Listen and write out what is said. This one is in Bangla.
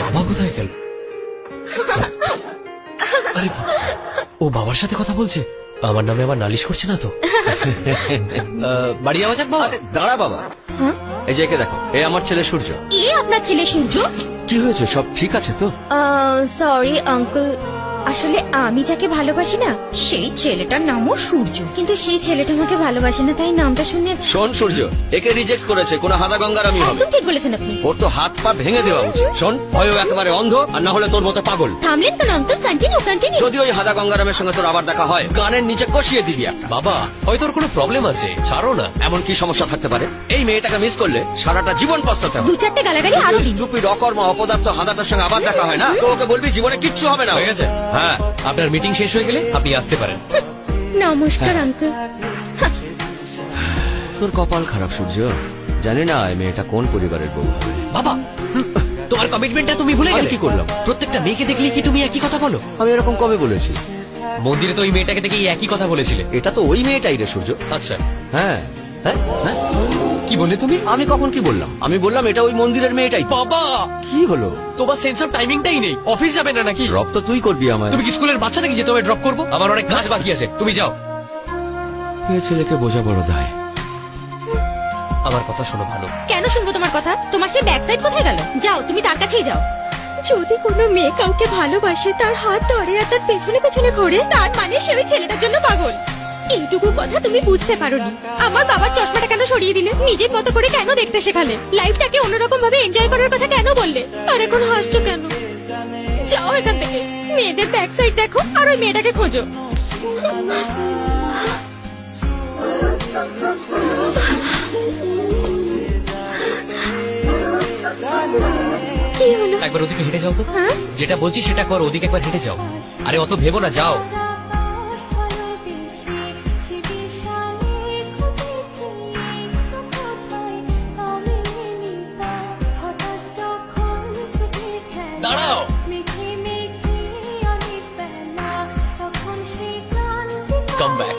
বাবা কোথায় গেল? আরে ও বাবার সাথে কথা বলছে, আমার নামে আবার নালিশ করছে না তো? বাড়ি যাওয়া যাক বাবা। দাঁড়া বাবা, এই যে একে দেখো, এ আমার ছেলে সূর্য। এ আপনার ছেলে সূর্য? কি হয়েছে, সব ঠিক আছে তো? সরি আঙ্কেল, আসলে আমি যাকে ভালোবাসি না সেই ছেলেটার নামও সূর্য, কিন্তু সেই ছেলেটা আমাকে ভালোবাসে না, তাই নামটা শুনে। শোন সূর্য, একে রিজেক্ট করেছে, কোনো হাদা গঙ্গার আমি হবে। একদম ঠিক বলেছেন আপনি। ওর তো হাত পা ভেঙে দেওয়া উচিত। শোন, হয় ও একেবারে অন্ধ, আর না হলে তোর মতো পাগল। থামলেন তো না আঙ্কেল, কন্টিনিউ। যদি ওই হাদা গঙ্গারামের সঙ্গে তোর আবার দেখা হয়, কানের নিচে কষিয়ে দিবি একটা। বাবা হয়তো ওর কোনো প্রবলেম আছে, ছাড়ো না। এমন কি সমস্যা থাকতে পারে? এই মেয়েটাকে মিস করলে সারাটা জীবন পস্তাতে হবে। দু চারটে গালাগালি আরো দিন। স্টুপিড অকর্মা অপদার্থ হাদাটার সঙ্গে আবার দেখা হয় না, তো ওকে বলবি জীবনে কিচ্ছু হবে না। হয়ে গেছে? হ্যাঁ, আপনার মিটিং শেষ হয়ে গেলে আপনি আসতে পারেন। নমস্কার আঙ্কেল। তোর কপাল খারাপ সূর্য, জানি না এই মেয়েটা কোন পরিবারের বউ হবে। বাবা তোমার কমিটমেন্টটা তুমি ভুলে আমি গেলে। কি করলাম? প্রত্যেকটা মেয়েকে দেখলে কি তুমি একই কথা বলো? আমি এরকম কবে বলেছি? মন্দিরে তো ওই মেয়েটাকে দেখে একই কথা বলেছিলে। এটা তো ওই মেয়েটাই রে সূর্য। আচ্ছা, হ্যাঁ হ্যাঁ হ্যাঁ, কি বললে তুমি? আমি কখন কি বললাম? আমি বললাম এটা ওই মন্দিরের মেয়েটাই। বাবা কি হলো? তোমার সেন্স অফ টাইমিংটাই নেই। অফিস যাবে না নাকি? রব তো তুই করবি আমায়। তুমি কি স্কুলের বাচ্চা নাকি যে তোমায় ড্রপ করবো? আমার অনেক কাজ বাকি আছে, তুমি যাও। এ ছেলেকে বোঝা বড় দায়। আমার কথা শোনো ভালো। কেন শুনবো তোমার কথা? তোমার সেই ব্যাক সাইড কোথায় গেল? যাও, তুমি তার কাছেই যাও। যদি কোনো মেয়ে কাউকে ভালোবাসে, তার হাত ধরে আর তার পেছনে পেছনে ঘোরে, তার মানে সে ওই ছেলেটার জন্য পাগল। এইটুকু কথা তুমি বুঝতে পারোনি। আমার বাবার চশমাটা কেন সরিয়ে দিলে? নিজের মতো করে কেন দেখতে শেখালে? লাইফটাকে অন্যরকম ভাবে এনজয় করার কথা কেন বললে? আর এখন হাসছো কেন? যাও এখান থেকে, মেয়েদের ব্যাক সাইড দেখো আর ওই মেয়েটাকে খোঁজো। কি হলো? একবার ওদিকে হেঁটে যাও তো। হ্যাঁ? যেটা বলছি সেটা কর, ওদিকে একবার হেঁটে যাও। আরে অত ভেবো না, যাও। দাঁড়াও। Come back.